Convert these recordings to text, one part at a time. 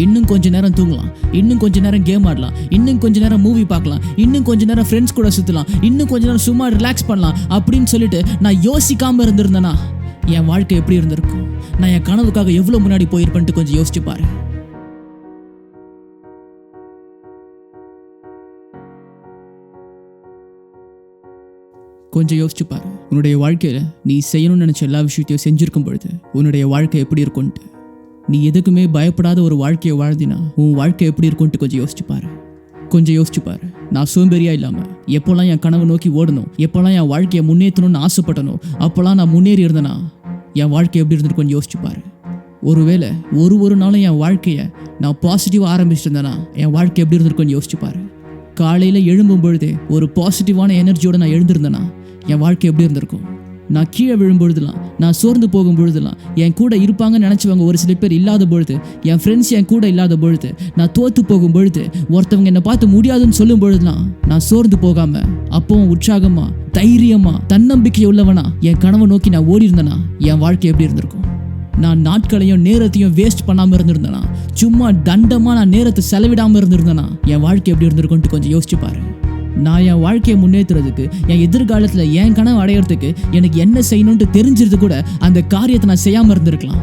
இன்னும் கொஞ்ச நேரம் தூங்கலாம், இன்னும் கொஞ்ச நேரம் கேம் ஆடலாம், இன்னும் கொஞ்ச நேரம் மூவி பார்க்கலாம், இன்னும் கொஞ்ச நேரம் ஃப்ரெண்ட்ஸ் கூட சுற்றலாம், இன்னும் கொஞ்ச நேரம் சும்மா ரிலாக்ஸ் பண்ணலாம் அப்படின்னு சொல்லிட்டு நான் யோசிக்காமல் இருந்திருந்தேன்னா என் வாழ்க்கை எப்படி இருந்திருக்கும்? நான் என் கனவுக்காக எவ்வளோ முன்னாடி போயிருப்பேன்ட்டு கொஞ்சம் யோசிச்சு பாரு. கொஞ்சம் யோசிச்சு பாரு. உன்னுடைய வாழ்க்கையில் நீ செய்யணும்னு நினச்ச எல்லா விஷயத்தையும் செஞ்சுருக்கும் பொழுது உன்னுடைய வாழ்க்கை எப்படி இருக்கும்ட்டு, நீ எதுக்குமே பயப்படாத ஒரு வாழ்க்கையை வாழ்ந்தினா உன் வாழ்க்கை எப்படி இருக்கும்ட்டு கொஞ்சம் யோசிச்சு பாரு. கொஞ்சம் யோசிச்சு பாரு. நான் சோம்பேறியா இல்லாமல் எப்போல்லாம் என் கனவை நோக்கி ஓடணும், எப்போல்லாம் என் வாழ்க்கையை முன்னேற்றணும்னு ஆசைப்பட்டனோ அப்போல்லாம் நான் முன்னேறி இருந்தேனா என் வாழ்க்கை எப்படி இருந்துட்டு கொஞ்சம் யோசிச்சு பாரு. ஒருவேளை ஒரு நாளும் என் வாழ்க்கையை நான் பாசிட்டிவாக ஆரம்பிச்சிருந்தேன்னா என் வாழ்க்கை எப்படி இருந்துட்டு கொஞ்சம் யோசிச்சு பாரு. காலையில் எழும்பும் பொழுதே ஒரு பாசிட்டிவான எனர்ஜியோட நான் எழுந்திருந்தேன்னா என் வாழ்க்கை எப்படி இருந்திருக்கும்? நான் கீழே விழும்பொழுதுலாம், நான் சோர்ந்து போகும் பொழுதுலாம், என் கூட இருப்பாங்கன்னு நினச்சவங்க ஒரு சில பேர் இல்லாத பொழுது, என் ஃப்ரெண்ட்ஸ் என் கூட இல்லாத பொழுது, நான் தோற்று போகும் பொழுது, ஒருத்தவங்க என்னை பார்த்து முடியாதுன்னு சொல்லும் பொழுதுலாம் நான் சோர்ந்து போகாம அப்பவும் உற்சாகமா தைரியமா தன்னம்பிக்கை உள்ளவனா என் கனவை நோக்கி நான் ஓடி இருந்தேனா என் வாழ்க்கை எப்படி இருந்திருக்கும்? நான் நாட்களையும் நேரத்தையும் வேஸ்ட் பண்ணாமல் இருந்திருந்தேனா, சும்மா தண்டமாக நான் நேரத்தை செலவிடாமல் இருந்திருந்தேனா என் வாழ்க்கை எப்படி இருந்திருக்கும்ட்டு கொஞ்சம் யோசிச்சு பாரு. நான் என் வாழ்க்கையை முன்னேற்றுறதுக்கு, என் எதிர்காலத்தில் என் கனவு அடையிறதுக்கு எனக்கு என்ன செய்யணும்னு தெரிஞ்சிருந்து கூட அந்த காரியத்தை நான் செய்யாமல் இருந்திருக்கலாம்.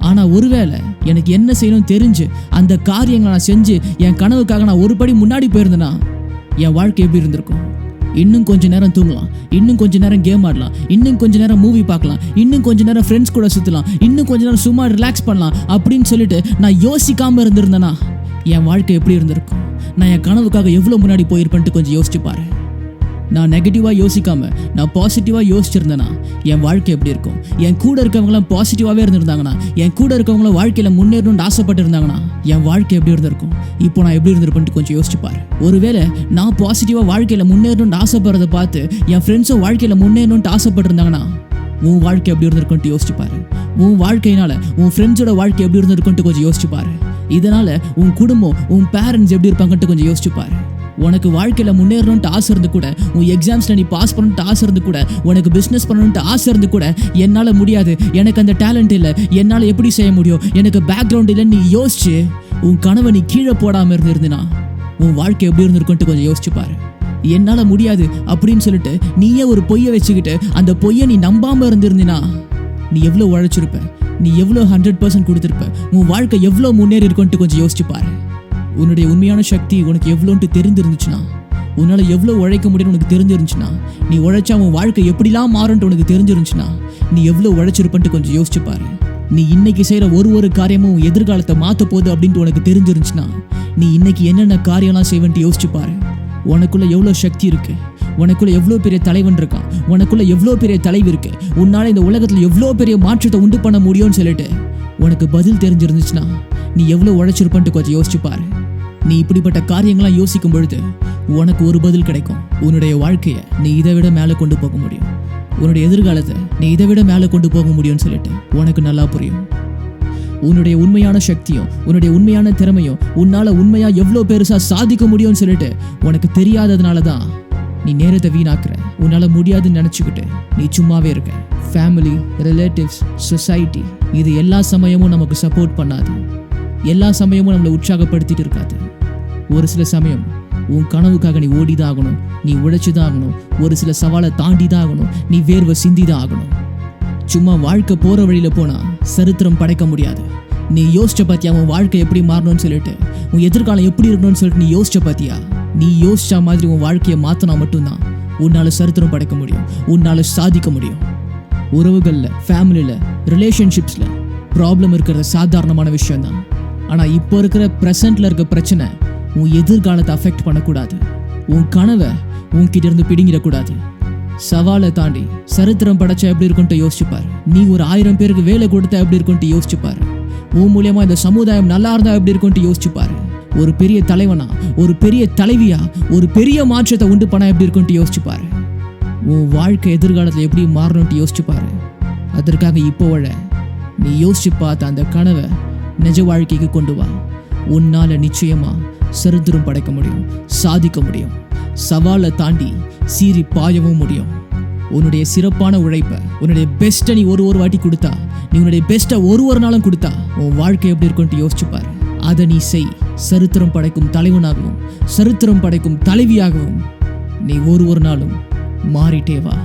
ஆனால் ஒருவேளை எனக்கு என்ன செய்யணும்னு தெரிஞ்சு அந்த காரியங்களை நான் செஞ்சு என் கனவுக்காக நான் ஒரு படி முன்னாடி போயிருந்தேன்னா என் வாழ்க்கை எப்படி இருந்திருக்கும்? இன்னும் கொஞ்ச நேரம் தூங்கலாம், இன்னும் கொஞ்ச நேரம் கேம் ஆடலாம், இன்னும் கொஞ்ச நேரம் மூவி பார்க்கலாம், இன்னும் கொஞ்ச நேரம் ஃப்ரெண்ட்ஸ் கூட சுற்றலாம், இன்னும் கொஞ்ச நேரம் சும்மா ரிலாக்ஸ் பண்ணலாம் அப்படின்னு சொல்லிட்டு நான் யோசிக்காமல் இருந்திருந்தேன்னா என் வாழ்க்கை எப்படி இருந்திருக்கும்? நான் என் கனவுக்காக எவ்வளோ முன்னாடி போயிருப்பேன்ட்டு கொஞ்சம் யோசிச்சு பாரு. நான் நெகட்டிவாக யோசிக்காமல் நான் பாசிட்டிவாக யோசிச்சிருந்தேன்னா என் வாழ்க்கை எப்படி இருக்கும்? என் கூட இருக்கவங்களாம் பாசிட்டிவாகவே இருந்திருந்தாங்கன்னா, என் கூட இருக்கவங்களாம் வாழ்க்கையில் முன்னேறணும்னு ஆசைப்பட்டு இருந்தாங்கன்னா என் வாழ்க்கை எப்படி இருந்திருக்கும்? இப்போ நான் எப்படி இருந்திருப்பேன்ட்டு கொஞ்சம் யோசிச்சு பாரு. ஒருவேளை நான் பாசிட்டிவாக வாழ்க்கையில் முன்னேறணும்னு ஆசைப்படுறதை பார்த்து என் ஃப்ரெண்ட்ஸும் வாழ்க்கையில் முன்னேறணும்னு ஆசைப்பட்டு இருந்தாங்கன்னா உன் வாழ்க்கை எப்படி இருந்திருக்கும்ட்டு யோசிச்சு பாரு. உன் வாழ்க்கையினால உன் ஃப்ரெண்ட்ஸோட வாழ்க்கை எப்படி இருந்திருக்கும்ட்டு கொஞ்சம் யோசிச்சு பாரு. இதனால உன் குடும்பம், உன் பேரண்ட்ஸ் எப்படி இருப்பாங்கன்ட்டு கொஞ்சம் யோசிச்சு பாரு. உனக்கு வாழ்க்கையில் முன்னேறணும்ட்டு ஆசை இருந்து கூட, உன் எக்ஸாம்ஸில் நீ பாஸ் பண்ணணுன்ட்டு ஆசை இருந்து கூட, உனக்கு பிஸ்னஸ் பண்ணணுன்ட்டு ஆசை இருந்து கூட, என்னால் முடியாது, எனக்கு அந்த டேலண்ட் இல்லை, என்னால் எப்படி செய்ய முடியும், எனக்கு பேக்ரவுண்ட் இல்லைன்னு நீ யோசிச்சு உன் கனவை நீ கீழே போடாமல் இருந்திருந்தா உன் வாழ்க்கை எப்படி இருந்திருக்குன்ட்டு கொஞ்சம் யோசிச்சு பாரு. என்னால் முடியாது அப்படின்னு சொல்லிட்டு நீயே ஒரு பொய்யை வச்சுக்கிட்டு அந்த பொய்யை நீ நம்பாமல் இருந்திருந்தினா நீ எவ்வளோ உழைச்சிருப்ப, நீ எவ்வளோ 100% கொடுத்துருப்ப, உன் வாழ்க்கை எவ்வளோ முன்னேறி இருக்குன்ட்டு கொஞ்சம் யோசிச்சு பாரு. உன்னுடைய உண்மையான சக்தி உனக்கு எவ்வளோன்ட்டு தெரிஞ்சிருந்துச்சுன்னா, உன்னால் எவ்வளோ உழைக்க முடியும்னு உனக்கு தெரிஞ்சிருந்துச்சுன்னா, நீ உழைச்சா உன் வாழ்க்கை எப்படிலாம் மாறும்ட்டு உனக்கு தெரிஞ்சிருந்துச்சுன்னா நீ எவ்வளோ உழைச்சிருப்பன்ட்டு கொஞ்சம் யோசிச்சு பாரு. நீ இன்னைக்கு செய்கிற ஒரு காரியமும் உன் எதிர்காலத்தை மாற்ற போகுது அப்படின்ட்டு உனக்கு தெரிஞ்சிருந்துச்சுன்னா நீ இன்னைக்கு என்னென்ன காரியம்லாம் செய்வேன்ட்டு யோசிச்சு பாரு. உனக்குள்ள எவ்வளோ சக்தி இருக்கு, உனக்குள்ள எவ்வளோ பெரிய தலைவன் இருக்கான், உனக்குள்ள எவ்வளோ பெரிய தலைவி இருக்கு, உன்னால இந்த உலகத்தில் எவ்வளோ பெரிய மாற்றத்தை உண்டு பண்ண முடியும்னு சொல்லிட்டு உனக்கு பதில் தெரிஞ்சிருந்துச்சுன்னா நீ எவ்வளோ உழைச்சிருப்பன்ட்டு கொஞ்சம் யோசிச்சு பாரு. நீ இப்படிப்பட்ட காரியங்களாம் யோசிக்கும் பொழுது உனக்கு ஒரு பதில் கிடைக்கும். உன்னுடைய வாழ்க்கையை நீ இதை விட மேலே கொண்டு போக முடியும், உன்னுடைய எதிர்காலத்தை நீ இதை விட மேலே கொண்டு போக முடியும்னு சொல்லிட்டு உனக்கு நல்லா புரியும். உன்னுடைய உண்மையான சக்தியும் உன்னுடைய உண்மையான திறமையும் உன்னால உண்மையா எவ்வளோ பெருசா சாதிக்க முடியும்னு சொல்லிட்டு உனக்கு தெரியாததுனால தான் நீ நேரத்தை வீணாக்குற. உன்னால முடியாதுன்னு நினச்சிக்கிட்டு நீ சும்மாவே இருக்க. ஃபேமிலி, ரிலேட்டிவ்ஸ், சொசைட்டி இது எல்லா சமயமும் நமக்கு சப்போர்ட் பண்ணாது, எல்லா சமயமும் நம்மளை உற்சாகப்படுத்திட்டு இருக்காது. ஒரு சில சமயம் உன் கனவுக்காக நீ ஓடிதான் ஆகணும், நீ உழைச்சுதான் ஆகணும், ஒரு சில சவாலை தாண்டி தான் ஆகணும், நீ வேர்வை சிந்திதான் ஆகணும். சும்மா வாழ்க்கை போகிற வழியில் போனால் சரித்திரம் படைக்க முடியாது. நீ யோசிச்ச பார்த்தியா உன் வாழ்க்கை எப்படி மாறணும்னு சொல்லிட்டு, உன் எதிர்காலம் எப்படி இருக்கணும்னு சொல்லிட்டு நீ யோசிச்ச பார்த்தியா? நீ யோசிச்ச மாதிரி உன் வாழ்க்கையை மாற்றினா மட்டும்தான் உன்னால் சரித்திரம் படைக்க முடியும், உன்னால் சாதிக்க முடியும். உறவுகளில், ஃபேமிலியில், ரிலேஷன்ஷிப்ஸில் ப்ராப்ளம் இருக்கிறது சாதாரணமான விஷயம்தான். ஆனால் இப்போ இருக்கிற ப்ரெசண்ட்டில் இருக்க பிரச்சனை உன் எதிர்காலத்தை அஃபெக்ட் பண்ணக்கூடாது, உன் கனவை உன்கிட்ட இருந்து பிடிங்கிடக்கூடாது. சவாலை தாண்டி சரித்திரம் படைச்சா எப்படி இருக்குன்ட்டு யோசிச்சுப்பார். நீ ஒரு 1000 பேருக்கு வேலை கொடுத்தா எப்படி இருக்குன்ட்டு யோசிச்சுப்பார். உன் மூலியமா இந்த சமுதாயம் நல்லா இருந்தா எப்படி இருக்குன்ட்டு யோசிச்சுப்பார். ஒரு பெரிய தலைவனா, ஒரு பெரிய தலைவியா, ஒரு பெரிய மாற்றத்தை உண்டு பண்ணா எப்படி இருக்குன்ட்டு யோசிச்சுப்பார். உன் வாழ்க்கை எதிர்காலத்தில் எப்படி மாறணும்ட்டு யோசிச்சுப்பார். அதற்காக இப்போ நீ யோசிச்சு பார்த்த அந்த கனவை நிஜ வாழ்க்கைக்கு கொண்டு வா. உன்னால நிச்சயமா சரித்திரம் படைக்க முடியும், சாதிக்க முடியும், சவாலை தாண்டி சீறி பாயவும் முடியும். உன்னுடைய சிறப்பான உழைப்பை, உன்னுடைய பெஸ்ட்டை நீ ஒரு வாட்டி கொடுத்தா, நீ உன்னுடைய பெஸ்ட்டை ஒரு நாளும் கொடுத்தா உன் வாழ்க்கை எப்படி இருக்குன்ட்டு யோசிச்சுப்பாரு. அதை நீ செய். சரித்திரம் படைக்கும் தலைவனாகவும் சரித்திரம் படைக்கும் தலைவியாகவும் நீ ஒரு நாளும் மாறிட்டே வா.